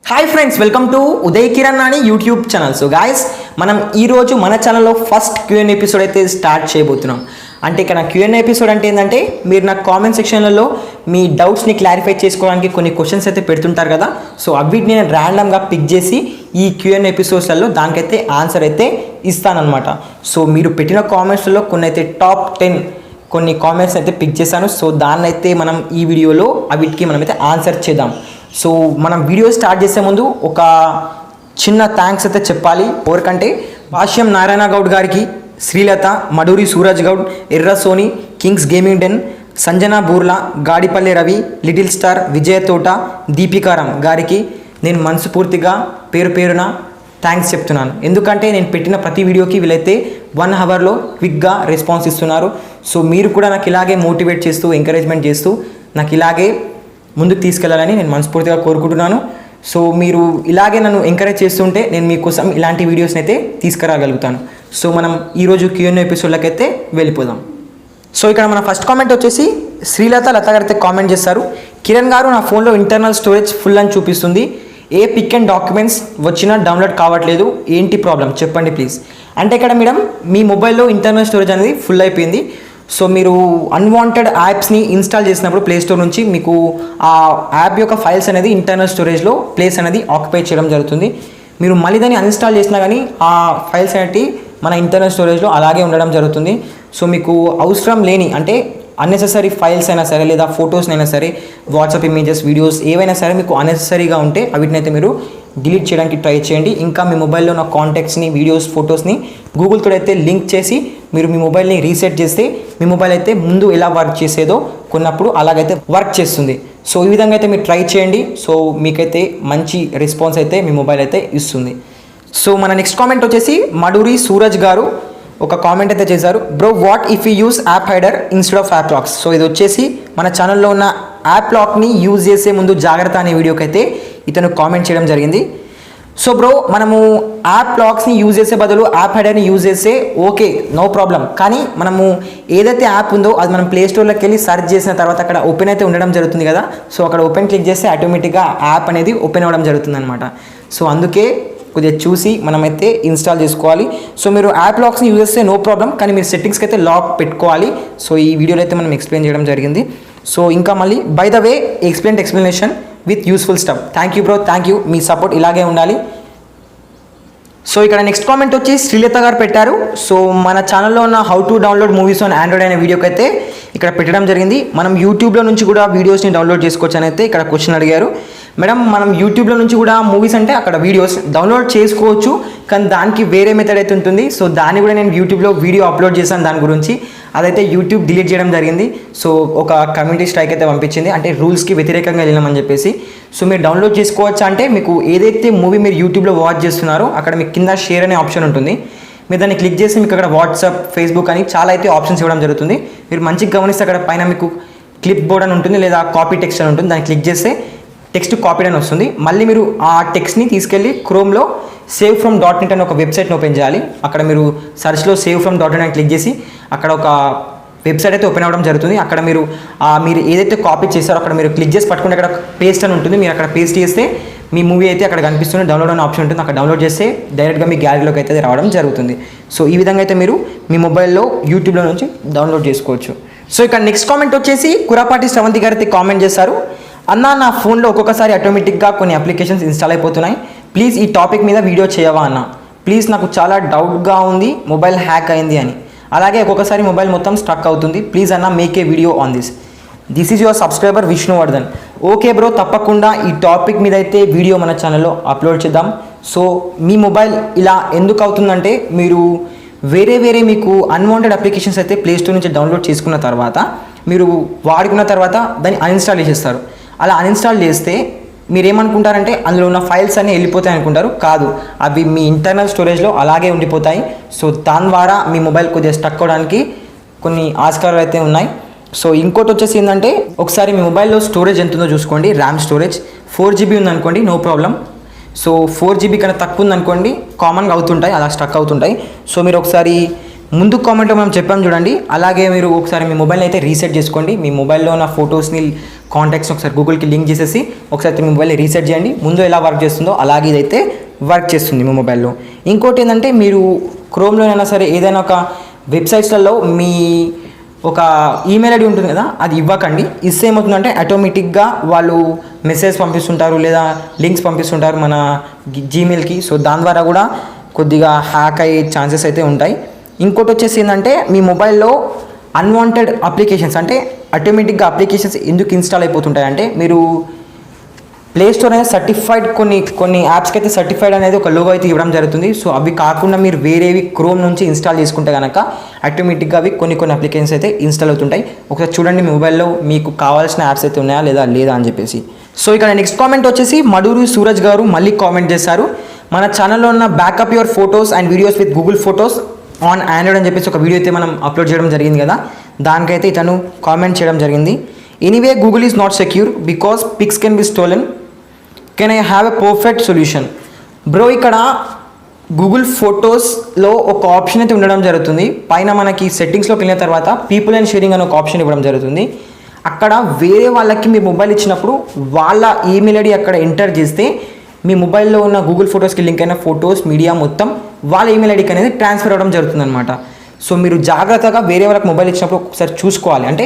Hi friends, welcome to Uday Kiran Nani YouTube channel. So guys, మనం ఈరోజు మన ఛానల్లో ఫస్ట్ క్యూఎన్ ఎపిసోడ్ అయితే స్టార్ట్ చేయబోతున్నాం. అంటే ఇక్కడ క్యూఎన్ ఎపిసోడ్ అంటే ఏంటంటే, మీరు నాకు కామెంట్ సెక్షన్లలో మీ డౌట్స్ని క్లారిఫై చేసుకోవడానికి కొన్ని క్వశ్చన్స్ అయితే పెడుతుంటారు కదా. సో అవి నేను ర్యాండమ్గా పిక్ చేసి ఈ క్యూఎన్ ఎపిసోడ్స్లలో దానికైతే ఆన్సర్ అయితే ఇస్తానన్నమాట. సో మీరు పెట్టిన కామెంట్స్లో కొన్ని అయితే టాప్ 10 కొన్ని కామెంట్స్ అయితే పిక్ చేశాను. సో దాన్ని అయితే మనం ఈ వీడియోలో అవిటికి మనమైతే ఆన్సర్ చేద్దాం. సో మనం వీడియో స్టార్ట్ చేసే ముందు ఒక చిన్న థ్యాంక్స్ అయితే చెప్పాలి. ఎవరికంటే భాష్యం నారాయణ గౌడ్ గారికి, Srilatha, Maduri Suraj Goud, Erra Soni, Kings Gaming Den, Sanjana Boorla, Gadipalli Ravi, little star, Vijaya Thota, Deepikaram గారికి నేను మనస్ఫూర్తిగా పేరు పేరున థ్యాంక్స్ చెప్తున్నాను. ఎందుకంటే నేను పెట్టిన ప్రతి వీడియోకి వీళ్ళైతే 1 అవర్లో క్విక్గా రెస్పాన్స్ ఇస్తున్నారు. సో మీరు కూడా నాకు ఇలాగే మోటివేట్ చేస్తూ, ఎంకరేజ్మెంట్ చేస్తూ నాకు ఇలాగే ముందుకు తీసుకెళ్లాలని నేను మనస్ఫూర్తిగా కోరుకుంటున్నాను. సో మీరు ఇలాగే నన్ను ఎంకరేజ్ చేస్తుంటే నేను మీకోసం ఇలాంటి వీడియోస్ని అయితే తీసుకురాగలుగుతాను. సో మనం ఈరోజు క్యూఎన్ ఎపిసోడ్లోకి అయితే వెళ్ళిపోదాం. సో ఇక్కడ మన ఫస్ట్ కామెంట్ వచ్చేసి శ్రీలత లత గారు అయితే కామెంట్ చేస్తారు. కిరణ్ గారు, నా ఫోన్లో ఇంటర్నల్ స్టోరేజ్ ఫుల్ అని చూపిస్తుంది. ఏ పిక్ అండ్ డాక్యుమెంట్స్ వచ్చినా డౌన్లోడ్ కావట్లేదు, ఏంటి ప్రాబ్లం చెప్పండి ప్లీజ్. అంటే ఇక్కడ మేడం, మీ మొబైల్లో ఇంటర్నల్ స్టోరేజ్ అనేది ఫుల్ అయిపోయింది. సో మీరు అన్వాంటెడ్ యాప్స్ని ఇన్స్టాల్ చేసినప్పుడు ప్లేస్టోర్ నుంచి మీకు ఆ యాప్ యొక్క ఫైల్స్ అనేది ఇంటర్నల్ స్టోరేజ్లో ప్లేస్ అనేది ఆక్యుపై చేయడం జరుగుతుంది. మీరు మళ్ళీ దాన్ని అన్ఇన్స్టాల్ చేసినా కానీ ఆ ఫైల్స్ అనేవి మన ఇంటర్నల్ స్టోరేజ్లో అలాగే ఉండడం జరుగుతుంది. సో మీకు అవసరం లేని, అంటే అన్నెసెసరీ ఫైల్స్ అయినా సరే, లేదా ఫొటోస్ అయినా సరే, వాట్సాప్ ఇమేజెస్, వీడియోస్ ఏవైనా సరే మీకు అన్నెసెసరీగా ఉంటే వీటిని అయితే మీరు డిలీట్ చేయడానికి ట్రై చేయండి. ఇంకా మీ మొబైల్లో ఉన్న కాంటాక్ట్స్ని, వీడియోస్, ఫొటోస్ని గూగుల్తో అయితే లింక్ చేసి మీరు మీ మొబైల్ని రీసెట్ చేస్తే మీ మొబైల్ అయితే ముందు ఎలా వర్క్ చేసేదో కొన్నప్పుడు అలాగైతే వర్క్ చేస్తుంది. సో ఈ విధంగా అయితే మీరు ట్రై చేయండి. సో మీకైతే మంచి రెస్పాన్స్ అయితే మీ మొబైల్ అయితే ఇస్తుంది. సో మన నెక్స్ట్ కామెంట్ వచ్చేసి మడూరి సూరజ్ గారు ఒక కామెంట్ అయితే చేశారు. Bro, what if you use app hider instead of app lakhs. So ఇది వచ్చేసి మన ఛానల్లో ఉన్న యాప్ లాక్ని యూజ్ చేసే ముందు జాగ్రత్త అనే వీడియోకి అయితే ఇతను కామెంట్ చేయడం జరిగింది. సో బ్రో, మనము యాప్ లాక్స్ని యూజ్ చేసే బదులు యాప్ హైడర్ని యూజ్ చేస్తే ఓకే, నో ప్రాబ్లం. కానీ మనము ఏదైతే యాప్ ఉందో అది మనం ప్లే స్టోర్లోకి వెళ్ళి సెర్చ్ చేసిన తర్వాత అక్కడ ఓపెన్ అయితే ఉండడం జరుగుతుంది కదా. సో అక్కడ ఓపెన్ క్లిక్ చేస్తే ఆటోమేటిక్గా యాప్ అనేది ఓపెన్ అవ్వడం జరుగుతుంది అనమాట. సో అందుకే కొద్దిగా చూసి మనమైతే ఇన్స్టాల్ చేసుకోవాలి. సో మీరు యాప్ లాక్స్ని యూజ్ చేస్తే నో ప్రాబ్లం, కానీ మీరు సెట్టింగ్స్కి అయితే లాక్ పెట్టుకోవాలి. సో ఈ వీడియోలో అయితే మనం ఎక్స్ప్లెయిన్ చేయడం జరిగింది. సో ఇంకా మళ్ళీ by the way explanation with useful stuff. Thank you bro, thank you. Me support ఇలాగే ఉండాలి. సో ఇక్కడ నెక్స్ట్ కామెంట్ వచ్చి శ్రీలత గారు పెట్టారు. సో మన ఛానల్లో ఉన్న how to download movies on Android అనే వీడియోకి అయితే ఇక్కడ పెట్టడం జరిగింది. మనం యూట్యూబ్లో నుంచి కూడా వీడియోస్ని డౌన్లోడ్ చేసుకోవచ్చు అని అయితే ఇక్కడ క్వశ్చన్ అడిగారు. మేడం, మనం యూట్యూబ్లో నుంచి కూడా మూవీస్ అంటే అక్కడ వీడియోస్ డౌన్లోడ్ చేసుకోవచ్చు, కానీ దానికి వేరే మెథడ్ అయితే ఉంటుంది. సో దాన్ని కూడా నేను యూట్యూబ్లో వీడియో అప్లోడ్ చేశాను దాని గురించి. అదైతే యూట్యూబ్ డిలీట్ చేయడం జరిగింది. సో ఒక కమ్యూనిటీ స్ట్రైక్ అయితే పంపించింది, అంటే రూల్స్కి వ్యతిరేకంగా వెళ్ళినామని చెప్పేసి. సో మీరు డౌన్లోడ్ చేసుకోవచ్చు అంటే మీకు ఏదైతే మూవీ మీరు యూట్యూబ్లో వాచ్ చేస్తున్నారో అక్కడ మీకు కింద షేర్ అనే ఆప్షన్ ఉంటుంది. మీరు దాన్ని క్లిక్ చేసి మీకు అక్కడ వాట్సాప్, ఫేస్బుక్ అని చాలా అయితే ఆప్షన్స్ ఇవ్వడం జరుగుతుంది. మీరు మంచిగా గమనిస్తే అక్కడ పైన మీకు క్లిప్ బోర్డ్ అని ఉంటుంది, లేదా కాపీ టెక్స్ట్ అని ఉంటుంది. దాన్ని క్లిక్ చేస్తే టెక్స్ట్ కాపీడ్ అని వస్తుంది. మళ్ళీ మీరు ఆ టెక్స్ట్ని తీసుకెళ్ళి క్రోమ్లో సేవ్ ఫ్రమ్ .net అని ఒక వెబ్సైట్ని ఓపెన్ చేయాలి. అక్కడ మీరు సర్చ్లో సేవ్ ఫ్రమ్ .net అని క్లిక్ చేసి అక్కడ ఒక వెబ్సైట్ అయితే ఓపెన్ అవ్వడం జరుగుతుంది. అక్కడ మీరు ఏదైతే కాపీ చేస్తారో అక్కడ మీరు క్లిక్ చేసి పట్టుకుంటే అక్కడ పేస్ట్ అని ఉంటుంది. మీరు అక్కడ పేస్ట్ చేస్తే మీ మూవీ అయితే అక్కడ కనిపిస్తుంది. డౌన్లోడ్ అనే ఆప్షన్ ఉంటుంది. అక్కడ డౌన్లోడ్ చేస్తే డైరెక్ట్గా మీ గ్యాలరీలోకి అయితే రావడం జరుగుతుంది. సో ఈ విధంగా అయితే మీరు మీ మొబైల్లో యూట్యూబ్లో నుంచి డౌన్లోడ్ చేసుకోవచ్చు. సో ఇక్కడ నెక్స్ట్ కామెంట్ వచ్చేసి కురాపాటి శ్రవంతి గారు అయితే కామెంట్ చేశారు. అన్న, నా ఫోన్లో ఒక్కొక్కసారి ఆటోమేటిక్గా కొన్ని అప్లికేషన్స్ ఇన్స్టాల్ అయిపోతున్నాయి. ప్లీజ్ ఈ టాపిక్ మీద వీడియో చేయవా అన్న. ప్లీజ్, నాకు చాలా డౌట్గా ఉంది, మొబైల్ హ్యాక్ అయింది అని. అలాగే ఒక్కొక్కసారి మొబైల్ మొత్తం స్ట్రక్ అవుతుంది. ప్లీజ్ అన్న, make a video on this is your subscriber Vishnuvardhan. Okay bro, తప్పకుండా ఈ టాపిక్ మీద అయితే వీడియో మన ఛానల్లో అప్లోడ్ చేద్దాం. సో మీ మొబైల్ ఇలా ఎందుకు అవుతుందంటే, మీరు వేరే మీకు అన్వాంటెడ్ అప్లికేషన్స్ అయితే ప్లే స్టోర్ నుంచి డౌన్లోడ్ చేసుకున్న తర్వాత మీరు వాడుకున్న తర్వాత దాన్ని అన్ఇన్స్టాల్ చేసేస్తారు. అలా అన్ఇన్స్టాల్ చేస్తే మీరేమనుకుంటారంటే అందులో ఉన్న ఫైల్స్ అన్నీ వెళ్ళిపోతాయి అనుకుంటారు. కాదు, అవి మీ ఇంటర్నల్ స్టోరేజ్లో అలాగే ఉండిపోతాయి. సో దాని ద్వారా మీ మొబైల్ కొద్దిగా స్టక్ అవ్వడానికి కొన్ని ఆస్కారాలు అయితే ఉన్నాయి. సో ఇంకోటి వచ్చేసి ఏంటంటే, ఒకసారి మీ మొబైల్లో స్టోరేజ్ ఎంత ఉందో చూసుకోండి. ర్యామ్ స్టోరేజ్ 4GB ఉందనుకోండి, నో ప్రాబ్లం. సో 4GB కన్నా తక్కువ ఉందనుకోండి, కామన్గా అవుతుంటాయి, అలా స్టక్ అవుతుంటాయి. సో మీరు ఒకసారి ముందు కామెంట్లో మనం చెప్పాం చూడండి, అలాగే మీరు ఒకసారి మీ మొబైల్ని అయితే రీసెట్ చేసుకోండి. మీ మొబైల్లో ఉన్న ఫొటోస్ని కాంటాక్ట్స్ని ఒకసారి గూగుల్కి లింక్ చేసేసి ఒకసారి మీ మొబైల్ని రీసెట్ చేయండి. ముందు ఎలా వర్క్ చేస్తుందో అలాగే ఇదైతే వర్క్ చేస్తుంది మీ మొబైల్లో. ఇంకోటి ఏంటంటే, మీరు క్రోమ్లోనైనా సరే ఏదైనా ఒక వెబ్సైట్స్లలో మీ ఒక ఈమెయిల్ ఐడి ఉంటుంది కదా, అది ఇవ్వకండి. ఇస్తే ఏమవుతుందంటే ఆటోమేటిక్గా వాళ్ళు మెసేజ్ పంపిస్తుంటారు లేదా లింక్స్ పంపిస్తుంటారు మన జీమెయిల్కి. సో దాని ద్వారా కూడా కొద్దిగా హ్యాక్ అయ్యే ఛాన్సెస్ అయితే ఉంటాయి. ఇంకోటి వచ్చేసి ఏంటంటే, మీ మొబైల్లో అన్వాంటెడ్ అప్లికేషన్స్ అంటే ఆటోమేటిక్గా అప్లికేషన్స్ ఎందుకు ఇన్స్టాల్ అయిపోతుంటాయి అంటే, మీరు ప్లే స్టోర్ అనేది సర్టిఫైడ్ కొన్ని యాప్స్కి అయితే సర్టిఫైడ్ అనేది ఒక లోగో అయితే ఇవ్వడం జరుగుతుంది. సో అవి కాకుండా మీరు వేరేవి క్రోమ్ నుంచి ఇన్స్టాల్ చేసుకుంటే కనుక ఆటోమేటిక్గా అవి కొన్ని అప్లికేషన్స్ అయితే ఇన్స్టాల్ అవుతుంటాయి. ఒకసారి చూడండి మీ మొబైల్లో మీకు కావాల్సిన యాప్స్ అయితే ఉన్నాయా లేదా అని చెప్పేసి. సో ఇక్కడ నెక్స్ట్ కామెంట్ వచ్చేసి మడూరు సూరజ్ గారు మళ్ళీ కామెంట్ చేశారు. మన ఛానల్లో ఉన్న backup your photos and videos with Google photos on Android అని చెప్పేసి ఒక వీడియో అయితే మనం అప్లోడ్ చేయడం జరిగింది కదా, దానికైతే ఇతను కామెంట్ చేయడం జరిగింది. Anyway Google is not secure because pics can be stolen. Can I have a perfect solution? Bro, ఇక్కడ గూగుల్ ఫొటోస్లో ఒక ఆప్షన్ అయితే ఉండడం జరుగుతుంది. పైన మనకి సెట్టింగ్స్లోకి వెళ్ళిన తర్వాత పీపుల్ అండ్ షేరింగ్ అనే ఒక ఆప్షన్ ఇవ్వడం జరుగుతుంది. అక్కడ వేరే వాళ్ళకి మీ మొబైల్ ఇచ్చినప్పుడు వాళ్ళ ఈమెయిల్ ఐడి అక్కడ ఎంటర్ చేస్తే మీ మొబైల్లో ఉన్న గూగుల్ ఫొటోస్కి లింక్ అయిన ఫొటోస్ మీడియా మొత్తం వాళ్ళ ఈమెయిల్ ఐడికి అనేది ట్రాన్స్ఫర్ అవ్వడం జరుగుతుంది అనమాట. సో మీరు జాగ్రత్తగా వేరే వాళ్ళకి మొబైల్ ఇచ్చినప్పుడు ఒకసారి చూసుకోవాలి, అంటే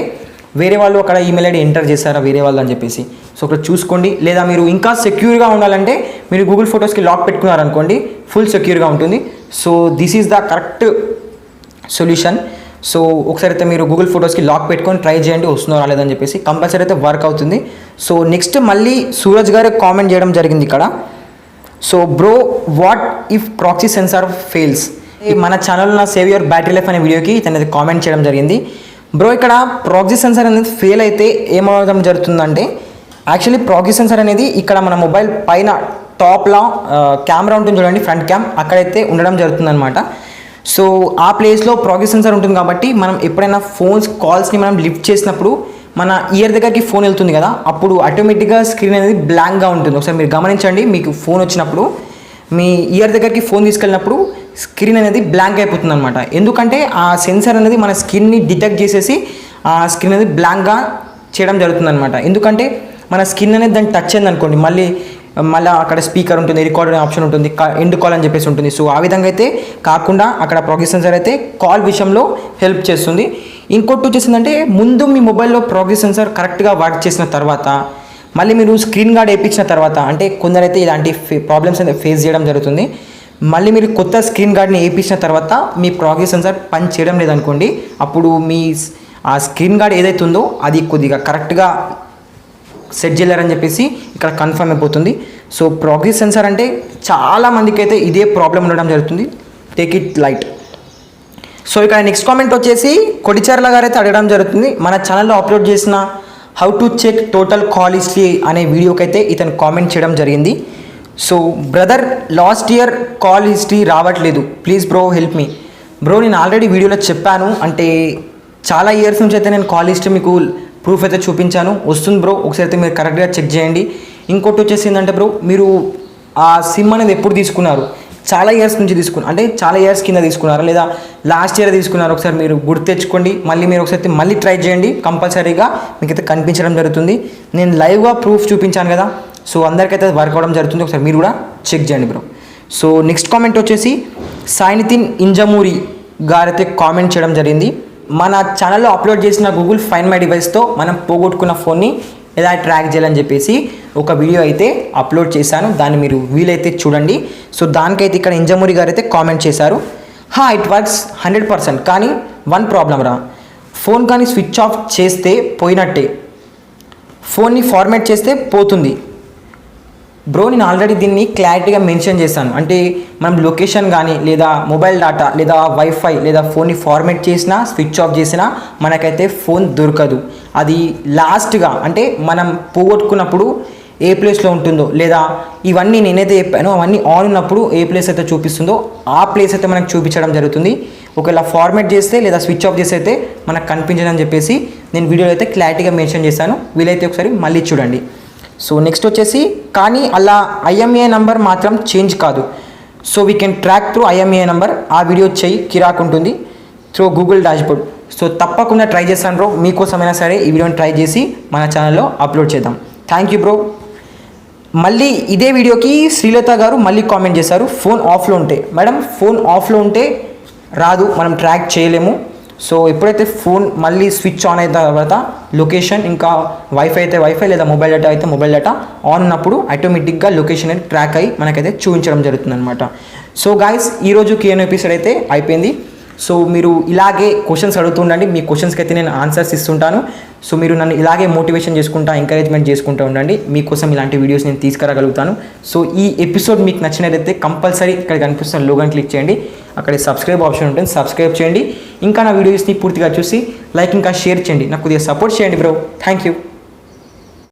వేరే వాళ్ళు అక్కడ ఈమెయిల్ ఐడి ఎంటర్ చేస్తారా వేరే వాళ్ళు అని చెప్పేసి. సో ఒకటి చూసుకోండి. లేదా మీరు ఇంకా సెక్యూర్గా ఉండాలంటే మీరు గూగుల్ ఫొటోస్కి లాక్ పెట్టుకున్నారనుకోండి, ఫుల్ సెక్యూర్గా ఉంటుంది. So this is the correct solution. So ఒకసారి అయితే మీరు గూగుల్ ఫొటోస్కి లాక్ పెట్టుకొని ట్రై చేయండి, వస్తుందో రాలేదని చెప్పేసి. కంపల్సరీ అయితే వర్క్ అవుతుంది. సో నెక్స్ట్ మళ్ళీ సూరజ్ గారే కామెంట్ చేయడం జరిగింది ఇక్కడ. So bro, what if proxy sensor fails? మన ఛానల్లో సేవ్ యువర్ బ్యాటరీ లైఫ్ అనే వీడియోకి తనది కామెంట్ చేయడం జరిగింది. బ్రో, ఇక్కడ ప్రాక్సీ సెన్సార్ అనేది ఫెయిల్ అయితే ఏమవడం జరుగుతుందంటే, యాక్చువల్లీ ప్రాక్సీ సెన్సార్ అనేది ఇక్కడ మన మొబైల్ పైన టాప్లో కెమెరా ఉంటుంది చూడండి, ఫ్రంట్ క్యామ్, అక్కడైతే ఉండడం జరుగుతుందన్నమాట. సో ఆ ప్లేస్లో ప్రాక్సీ సెన్సార్ ఉంటుంది కాబట్టి మనం ఎప్పుడైనా కాల్స్ని మనం లిఫ్ట్ చేసినప్పుడు మన ఇయర్ దగ్గరికి ఫోన్ వెళ్తుంది కదా, అప్పుడు ఆటోమేటిక్గా స్క్రీన్ అనేది బ్లాంక్గా ఉంటుంది. ఒకసారి మీరు గమనించండి, మీకు ఫోన్ వచ్చినప్పుడు మీ ఇయర్ దగ్గరికి ఫోన్ తీసుకెళ్ళినప్పుడు స్క్రీన్ అనేది బ్లాంక్ అయిపోతుంది అనమాట. ఎందుకంటే ఆ సెన్సార్ అనేది మన స్కిన్ని డిటెక్ట్ చేసేసి ఆ స్క్రీన్ అనేది బ్లాంక్గా చేయడం జరుగుతుంది అనమాట. ఎందుకంటే మన స్కిన్ అనేది దాన్ని టచ్ అయింది అనుకోండి, మళ్ళీ అక్కడ స్పీకర్ ఉంటుంది, రికార్డ్ అనే ఆప్షన్ ఉంటుంది, ఎండ్ కాల్ అని చెప్పేసి ఉంటుంది. సో ఆ విధంగా అయితే కాకుండా అక్కడ ప్రాక్సీ సెన్సార్ అయితే కాల్ విషయంలో హెల్ప్ చేస్తుంది. ఇంకోటి వచ్చేసిందంటే, ముందు మీ మొబైల్లో ప్రాక్సీ సెన్సార్ కరెక్ట్గా వర్క్ చేసిన తర్వాత మళ్ళీ మీరు స్క్రీన్ గార్డ్ వేయించిన తర్వాత, అంటే కొందరైతే ఇలాంటి ప్రాబ్లమ్స్ అయితే ఫేస్ చేయడం జరుగుతుంది. మళ్ళీ మీరు కొత్త స్క్రీన్ గార్డ్ని వేయించిన తర్వాత మీ ప్రాక్సీ సెన్సార్ పని చేయడం లేదనుకోండి, అప్పుడు మీ ఆ స్క్రీన్ గార్డ్ ఏదైతే ఉందో అది కొద్దిగా కరెక్ట్గా సెట్ చేయలేరని చెప్పేసి ఇక్కడ కన్ఫర్మ్ అయిపోతుంది. సో ప్రాక్సీ సెన్సార్ అంటే చాలా మందికి అయితే ఇదే ప్రాబ్లం ఉండడం జరుగుతుంది. Take it light. సో ఇక్కడ నెక్స్ట్ కామెంట్ వచ్చేసి కొడిచర్ల గారు అయితే అడగడం జరుగుతుంది. మన ఛానల్లో అప్లోడ్ చేసిన how to check total call history అనే వీడియోకి అయితే ఇతను కామెంట్ చేయడం జరిగింది. So brother, last year call history రావట్లేదు, please bro help me. Bro, నేను ఆల్రెడీ వీడియోలో చెప్పాను, అంటే చాలా ఇయర్స్ నుంచి అయితే నేను కాల్ హిస్టరీ మీకు ప్రూఫ్ అయితే చూపించాను, వస్తుంది బ్రో. ఒకసారి అయితే మీరు కరెక్ట్గా చెక్ చేయండి. ఇంకోటి వచ్చేసి ఏంటంటే బ్రో, మీరు ఆ సిమ్ అనేది ఎప్పుడు తీసుకున్నారు, చాలా ఇయర్స్ నుంచి అంటే చాలా ఇయర్స్ కింద తీసుకున్నారా లేదా లాస్ట్ ఇయర్ తీసుకున్నారు, ఒకసారి మీరు గుర్తు తెచ్చుకోండి. మీరు ఒకసారి మళ్ళీ ట్రై చేయండి, కంపల్సరీగా మీకైతే కనిపించడం జరుగుతుంది. నేను లైవ్గా ప్రూఫ్ చూపించాను కదా, సో అందరికైతే వర్క్ అవ్వడం జరుగుతుంది. ఒకసారి మీరు కూడా చెక్ చేయండి బ్రో. సో నెక్స్ట్ కామెంట్ వచ్చేసి సాయినితిన్ ఇంజమూరి గారైతే కామెంట్ చేయడం జరిగింది. మన ఛానల్లో అప్లోడ్ చేసిన గూగుల్ ఫైండ్ మై డివైస్తో మనం పోగొట్టుకున్న ఫోన్ని ఎలా ట్రాక్ చేయాలని చెప్పేసి ఒక వీడియో అయితే అప్లోడ్ చేశాను, దాన్ని మీరు వీలైతే చూడండి. సో దానికైతే ఇక్కడ ఇంజమూరి గారు అయితే కామెంట్ చేశారు, ఇట్ వర్క్స్ 100%, కానీ వన్ ప్రాబ్లం రా, ఫోన్ కానీ స్విచ్ ఆఫ్ చేస్తే పోయినట్టే, ఫోన్ని ఫార్మాట్ చేస్తే పోతుంది. బ్రో, నేను ఆల్రెడీ దీన్ని క్లారిటీగా మెన్షన్ చేశాను. అంటే మనం లొకేషన్ కానీ లేదా మొబైల్ డేటా లేదా వైఫై లేదా ఫోన్ని ఫార్మాట్ చేసినా స్విచ్ ఆఫ్ చేసినా మనకైతే ఫోన్ దొరకదు. అది లాస్ట్గా అంటే మనం పోగొట్టుకున్నప్పుడు ఏ ప్లేస్లో ఉంటుందో లేదా ఇవన్నీ నేనైతే చెప్పానో అవన్నీ ఆన్ ఉన్నప్పుడు ఏ ప్లేస్ అయితే చూపిస్తుందో ఆ ప్లేస్ అయితే మనకు చూపించడం జరుగుతుంది. ఒకవేళ ఫార్మాట్ చేస్తే లేదా స్విచ్ ఆఫ్ చేస్తే అయితే మనకు కనిపించదని చెప్పేసి నేను వీడియోలో అయితే క్లారిటీగా మెన్షన్ చేశాను, వీలైతే ఒకసారి మళ్ళీ చూడండి. సో నెక్స్ట్ వచ్చేసి, కానీ అలా ఐఎంఏ నెంబర్ మాత్రం చేంజ్ కాదు, so we can track through IMA number. ఆ వీడియో చెయ్యి, కిరాక్ ఉంటుంది. Through Google dashboard. సో తప్పకుండా ట్రై చేస్తాను బ్రో, మీకోసమైనా సరే ఈ వీడియోని ట్రై చేసి మన ఛానల్లో అప్లోడ్ చేద్దాం. Thank you bro. మళ్ళీ ఇదే వీడియోకి శ్రీలత గారు మళ్ళీ కామెంట్ చేశారు, ఫోన్ ఆఫ్లో ఉంటే. మేడం ఫోన్ ఆఫ్లో ఉంటే రాదు, మనం ట్రాక్ చేయలేము. సో ఎప్పుడైతే ఫోన్ మళ్ళీ స్విచ్ ఆన్ అయిన తర్వాత లొకేషన్, ఇంకా వైఫై అయితే వైఫై లేదా మొబైల్ డేటా అయితే మొబైల్ డేటా ఆన్ ఉన్నప్పుడు ఆటోమేటిక్గా లొకేషన్ అనేది ట్రాక్ అయ్యి మనకైతే చూపించడం జరుగుతుంది అనమాట. సో గాయస్ ఈరోజు Q&A ఎపిసోడ్ అయితే అయిపోయింది. సో మీరు ఇలాగే క్వశ్చన్స్ అడుగుతుండండి, మీ క్వశ్చన్స్కి అయితే నేను ఆన్సర్స్ ఇస్తుంటాను. సో మీరు నన్ను ఇలాగే మోటివేషన్ చేసుకుంటా, ఎంకరేజ్మెంట్ చేసుకుంటూ ఉండండి, మీకోసం ఇలాంటి వీడియోస్ నేను తీసుకురాగలుగుతాను. సో ఈ ఎపిసోడ్ మీకు నచ్చినట్లయితే కంపల్సరీ ఇక్కడ కనిపిస్తున్న లోగోని క్లిక్ చేయండి, అక్కడ సబ్స్క్రైబ్ ఆప్షన్ ఉంటుంది, సబ్స్క్రైబ్ చేయండి. ఇంకా నా వీడియోస్ని పూర్తిగా చూసి లైక్ ఇంకా షేర్ చేయండి, నాకు కొద్దిగా సపోర్ట్ చేయండి బ్రో. Thank you.